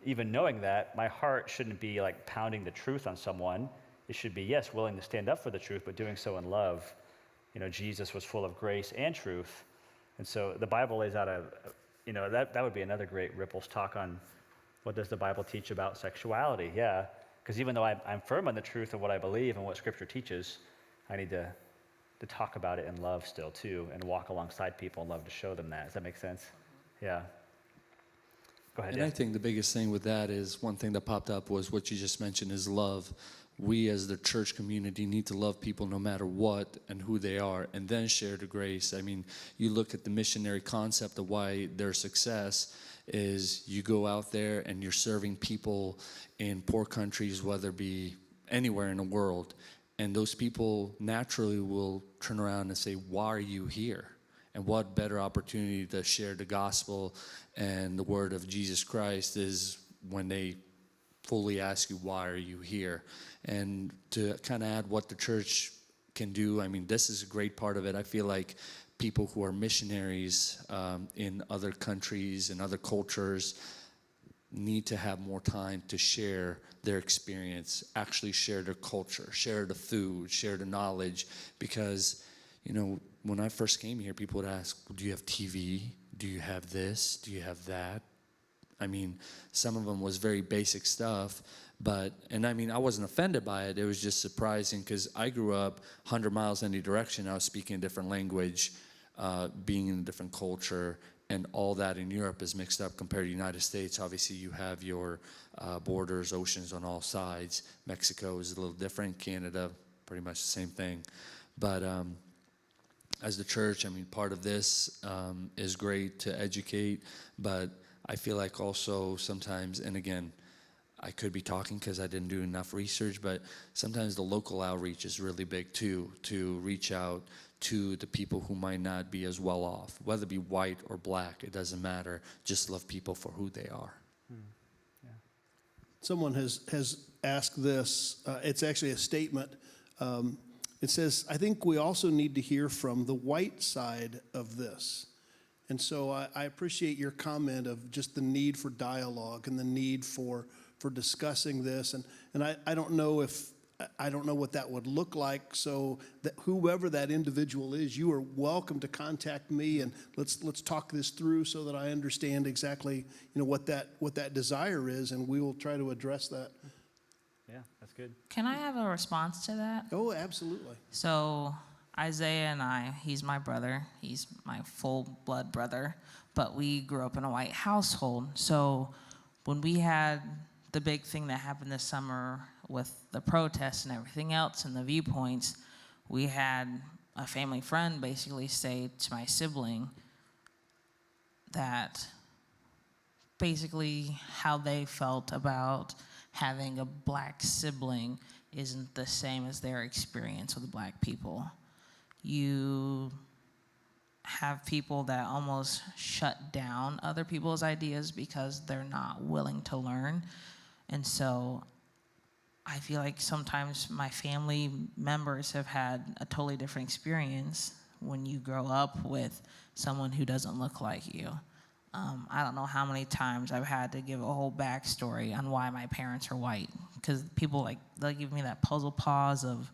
even knowing that, my heart shouldn't be like pounding the truth on someone. It should be, yes, willing to stand up for the truth, but doing so in love. Jesus was full of grace and truth. And so the Bible lays out that would be another great Ripples talk on what does the Bible teach about sexuality? Yeah, because even though I'm firm on the truth of what I believe and what Scripture teaches, I need to talk about it in love still too, and walk alongside people in love to show them that. Does that make sense? Yeah. Go ahead. And I think the biggest thing with that is one thing that popped up was what you just mentioned is love. We as the church community need to love people no matter what and who they are, and then share the grace. I mean, you look at the missionary concept of why their success is you go out there and you're serving people in poor countries, whether it be anywhere in the world, and those people naturally will turn around and say, why are you here? And what better opportunity to share the gospel and the word of Jesus Christ is when they fully ask you, why are you here? And to kind of add what the church can do, I mean, this is a great part of it. I feel like people who are missionaries in other countries and other cultures need to have more time to share their experience, actually share their culture, share the food, share the knowledge. Because, when I first came here, people would ask, do you have TV? Do you have this? Do you have that? I mean, some of them was very basic stuff, I wasn't offended by it. It was just surprising because I grew up 100 miles any direction. I was speaking a different language, being in a different culture, and all that in Europe is mixed up compared to the United States. Obviously, you have your borders, oceans on all sides. Mexico is a little different. Canada, pretty much the same thing. But as the church, part of this is great to educate, but I feel like also sometimes, and again, I could be talking because I didn't do enough research, but sometimes the local outreach is really big too, to reach out to the people who might not be as well off, whether it be white or black, it doesn't matter. Just love people for who they are. Yeah. Someone has asked this. It's actually a statement. It says, I think we also need to hear from the white side of this. And so I appreciate your comment of just the need for dialogue and the need for discussing this. And I don't know what that would look like. So that whoever that individual is, you are welcome to contact me, and let's talk this through so that I understand exactly what that desire is, and we will try to address that. Yeah, that's good. Can I have a response to that? Oh, absolutely. So Isaiah and he's my brother. He's my full-blood brother. But we grew up in a white household. So when we had the big thing that happened this summer with the protests and everything else and the viewpoints, we had a family friend basically say to my sibling that basically how they felt about having a black sibling isn't the same as their experience with black people. You have people that almost shut down other people's ideas because they're not willing to learn. And so I feel like sometimes my family members have had a totally different experience when you grow up with someone who doesn't look like you. I don't know how many times I've had to give a whole backstory on why my parents are white, because people they'll give me that puzzle pause of,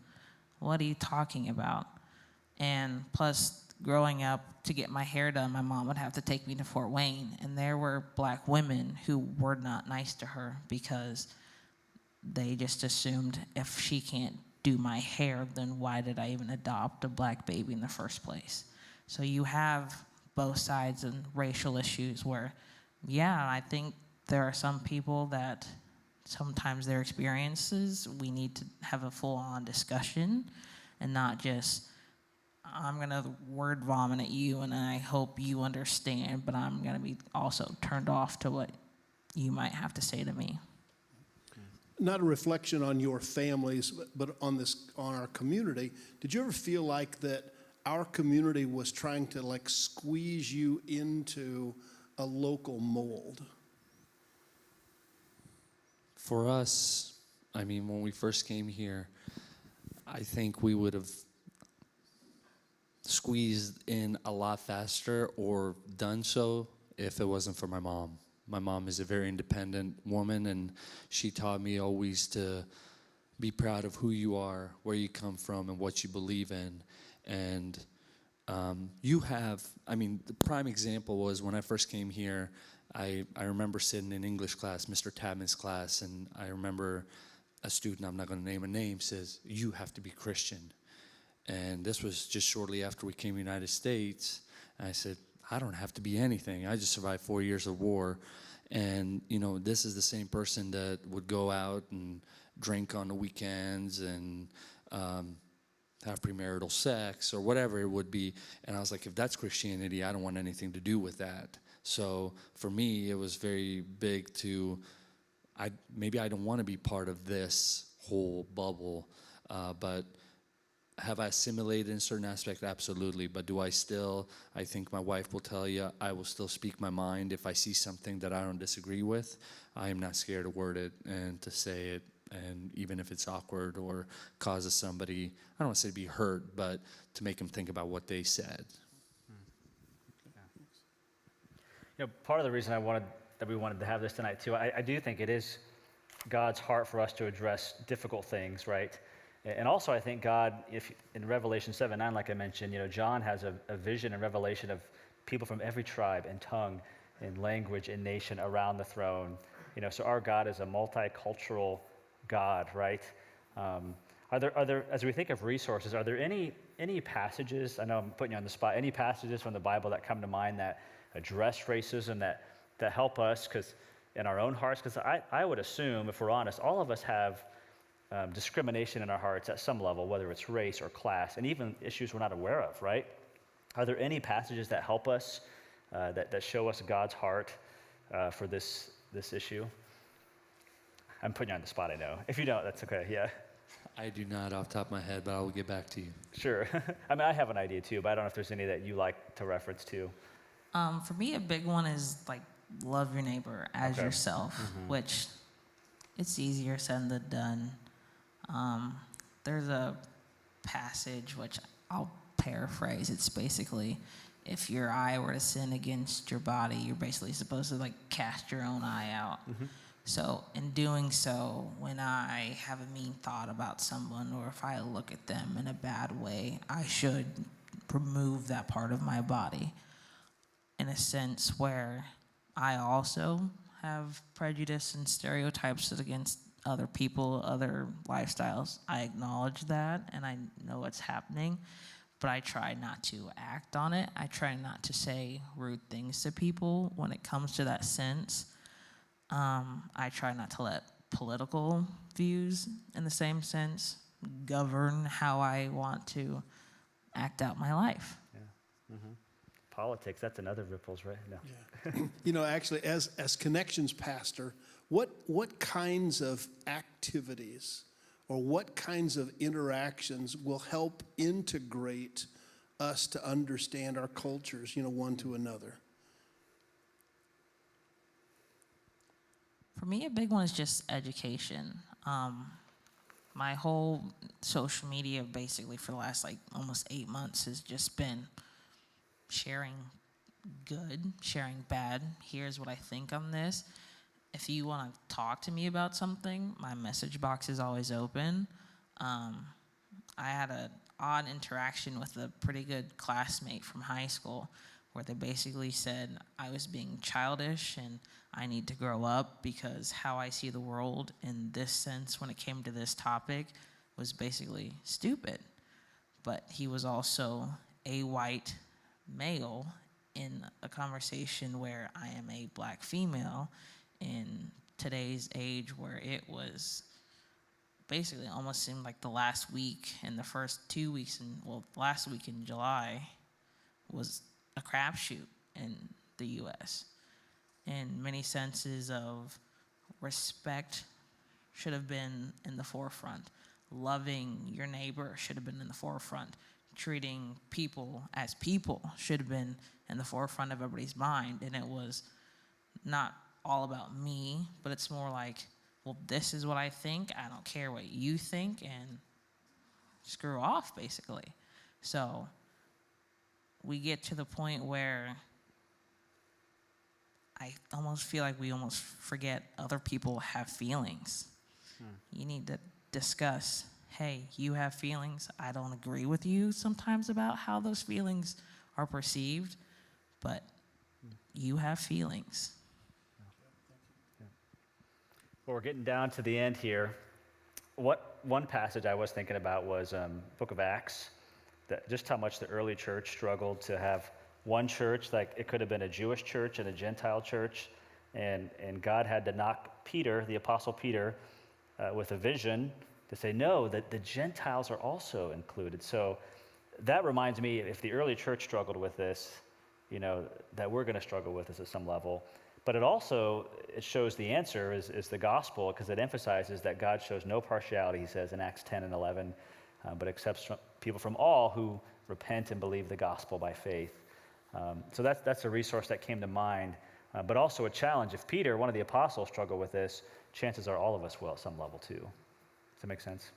what are you talking about? And plus, growing up to get my hair done, my mom would have to take me to Fort Wayne, and there were black women who were not nice to her because they just assumed if she can't do my hair, then why did I even adopt a black baby in the first place? So you have both sides and racial issues where, yeah, I think there are some people that sometimes their experiences, we need to have a full-on discussion and not just, I'm going to word vomit at you and I hope you understand, but I'm going to be also turned off to what you might have to say to me. Not a reflection on your families, but on our community. Did you ever feel like that our community was trying to squeeze you into a local mold? For us, I mean, when we first came here, I think we would have squeezed in a lot faster or done so if it wasn't for my mom. My mom is a very independent woman, and she taught me always to be proud of who you are, where you come from, and what you believe in. And the prime example was when I first came here, I remember sitting in English class, Mr. Tabman's class, and I remember a student, I'm not going to name a name, says, "You have to be Christian." And this was just shortly after we came to the United States. And I said, I don't have to be anything. I just survived 4 years of war. And, this is the same person that would go out and drink on the weekends and have premarital sex or whatever it would be. And I was like, if that's Christianity, I don't want anything to do with that. So for me, it was very big to, maybe I don't want to be part of this whole bubble, but have I assimilated in certain aspect? Absolutely. But do I still, I think my wife will tell you, I will still speak my mind. If I see something that I don't disagree with, I am not scared to word it and to say it. And even if it's awkward or causes somebody, I don't want to say to be hurt, but to make them think about what they said. Part of the reason we wanted to have this tonight too, I do think it is God's heart for us to address difficult things, right? And also, I think God, if in Revelation 7:9, like I mentioned, John has a vision and revelation of people from every tribe and tongue and language and nation around the throne. So our God is a multicultural God, right? Are there, as we think of resources, are there any passages? I know I'm putting you on the spot. Any passages from the Bible that come to mind that address racism that help us, because in our own hearts? Because I would assume, if we're honest, all of us have discrimination in our hearts at some level, whether it's race or class, and even issues we're not aware of, right? Are there any passages that help us, that show us God's heart for this issue? I'm putting you on the spot, I know. If you don't, that's okay, yeah. I do not off the top of my head, but I will get back to you. Sure. I have an idea too, but I don't know if there's any that you like to reference too. For me, a big one is love your neighbor as yourself, which it's easier said than done. There's a passage which I'll paraphrase. It's basically, if your eye were to sin against your body, you're basically supposed to cast your own eye out. So in doing so, when I have a mean thought about someone, or if I look at them in a bad way, I should remove that part of my body, in a sense where I also have prejudice and stereotypes against other people, other lifestyles. I acknowledge that, and I know it's happening, but I try not to act on it. I try not to say rude things to people when it comes to that sense. I try not to let political views, in the same sense, govern how I want to act out my life. Yeah. Politics, that's another ripples, right? No. Yeah. Actually, as Connections pastor, what kinds of activities or what kinds of interactions will help integrate us to understand our cultures, one to another? For me, a big one is just education. My whole social media, basically for the last almost 8 months, has just been sharing good, sharing bad. Here's what I think on this. If you want to talk to me about something, my message box is always open. I had an odd interaction with a pretty good classmate from high school where they basically said I was being childish and I need to grow up because how I see the world in this sense when it came to this topic was basically stupid. But he was also a white male in a conversation where I am a black female in today's age, where it was basically almost seemed like the last week and the first 2 weeks, last week in July was a crapshoot in the U.S. In many senses of respect should have been in the forefront. Loving your neighbor should have been in the forefront. Treating people as people should have been in the forefront of everybody's mind. And it was not all about me, but it's more like, well, this is what I think. I don't care what you think, and screw off, basically. So we get to the point where I almost feel like we almost forget other people have feelings. You need to discuss, hey, you have feelings. I don't agree with you sometimes about how those feelings are perceived, but you have feelings. Well, we're getting down to the end here. One passage I was thinking about was Book of Acts, that just how much the early church struggled to have one church, like it could have been a Jewish church and a Gentile church, and God had to knock Peter, the Apostle Peter, with a vision to say, no, that the Gentiles are also included. So that reminds me, if the early church struggled with this, that we're going to struggle with this at some level. But it shows the answer is the gospel, because it emphasizes that God shows no partiality, he says in Acts 10 and 11, but accepts people from all who repent and believe the gospel by faith. So that's a resource that came to mind, but also a challenge. If Peter, one of the apostles, struggled with this, chances are all of us will at some level too. Does that make sense?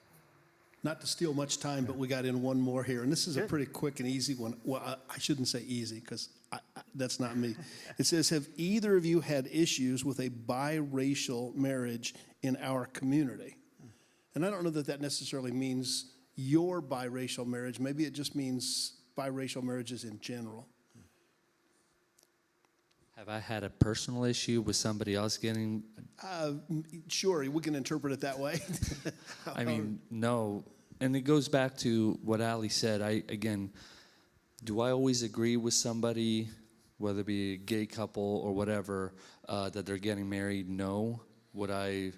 Not to steal much time, but we got in one more here, and this is a Good. pretty quick and easy one. Well, I shouldn't say easy, because that's not me. It says, have either of you had issues with a biracial marriage in our community? And I don't know that that necessarily means your biracial marriage. Maybe it just means biracial marriages in general. Have I had a personal issue with somebody else getting? Sure, we can interpret it that way. I mean, no. And it goes back to what Alli said. Do I always agree with somebody, whether it be a gay couple or whatever, that they're getting married? No. Would I,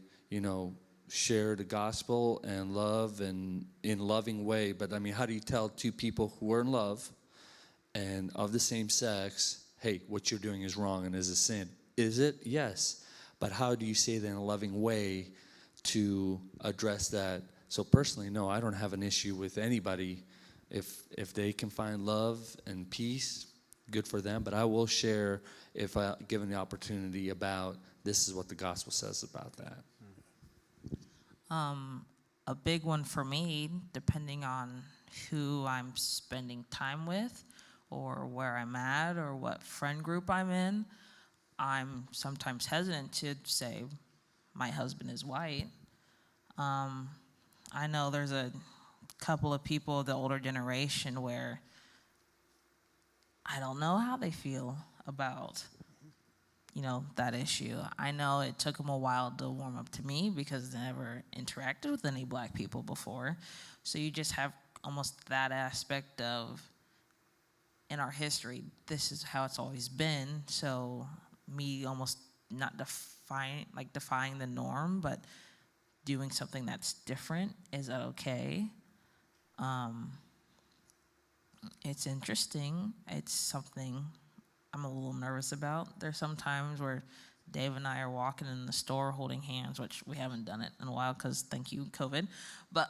share the gospel and love and in a loving way? But I mean, how do you tell two people who are in love and of the same sex, hey, what you're doing is wrong and is a sin? Is it? Yes. But how do you say that in a loving way to address that? So personally, no, I don't have an issue with anybody. If they can find love and peace, good for them. But I will share, if given the opportunity, about this is what the gospel says about that. A big one for me, depending on who I'm spending time with or where I'm at or what friend group I'm in, I'm sometimes hesitant to say my husband is white. I know there's a couple of people of the older generation where I don't know how they feel about, that issue. I know it took them a while to warm up to me because they never interacted with any black people before. So you just have almost that aspect of, in our history, this is how it's always been. So me almost not defying the norm, but doing something that's different. Is that okay? It's interesting. It's something I'm a little nervous about. There's some times where Dave and I are walking in the store holding hands, which we haven't done it in a while because thank you, COVID. But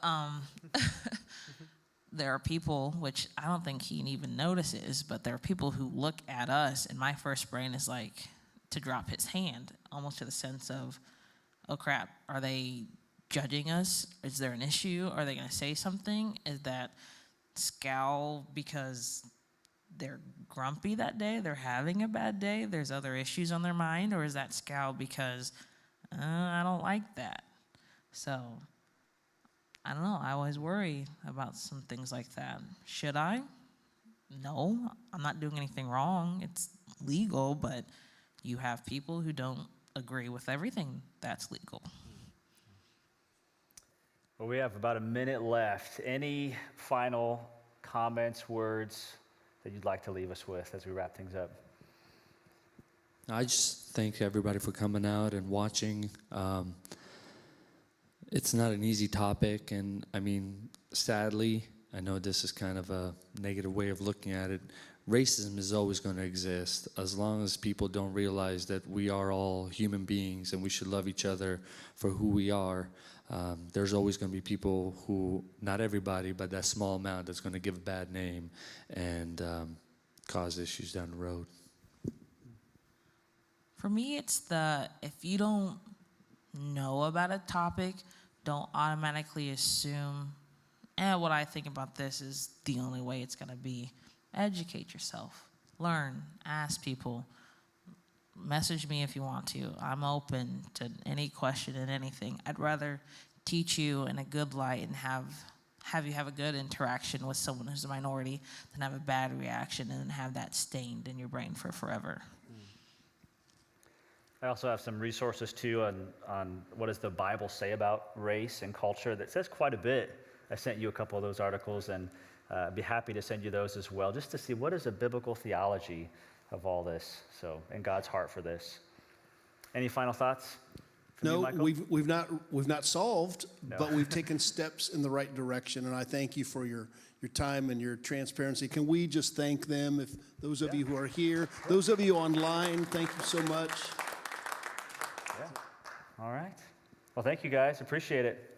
there are people, which I don't think he even notices, but there are people who look at us, and my first brain is like to drop his hand, almost to the sense of, oh crap, are they judging us? Is there an issue? Are they going to say something? Is that scowl because they're grumpy that day, they're having a bad day, there's other issues on their mind? Or is that scowl because I don't like that? So I don't know, I always worry about some things like that. Should I? No, I'm not doing anything wrong. It's legal, but you have people who don't agree with everything that's legal. Well, we have about a minute left. Any final comments, words that you'd like to leave us with as we wrap things up? I just thank everybody for coming out and watching. It's not an easy topic, and I mean, sadly, I know this is kind of a negative way of looking at it. Racism is always going to exist as long as people don't realize that we are all human beings and we should love each other for who we are. There's always going to be people who, not everybody, but that small amount that's going to give a bad name and cause issues down the road. For me, it's if you don't know about a topic, don't automatically assume, what I think about this is the only way it's going to be. Educate yourself. Learn. Ask people. Message me if you want to. I'm open to any question and anything. I'd rather teach you in a good light and have you have a good interaction with someone who's a minority than have a bad reaction and then have that stained in your brain for forever. I also have some resources too on what does the Bible say about race and culture. That says quite a bit. I sent you a couple of those articles, and I'd be happy to send you those as well, just to see what is a biblical theology of all this, so, and God's heart for this. Any final thoughts from you, No, Michael? we've not solved, No. but we've taken steps in the right direction, and I thank you for your time and your transparency. Can we just thank them, if those of you who are here, those of you online, thank you so much. Yeah. All right. Well, thank you guys. Appreciate it.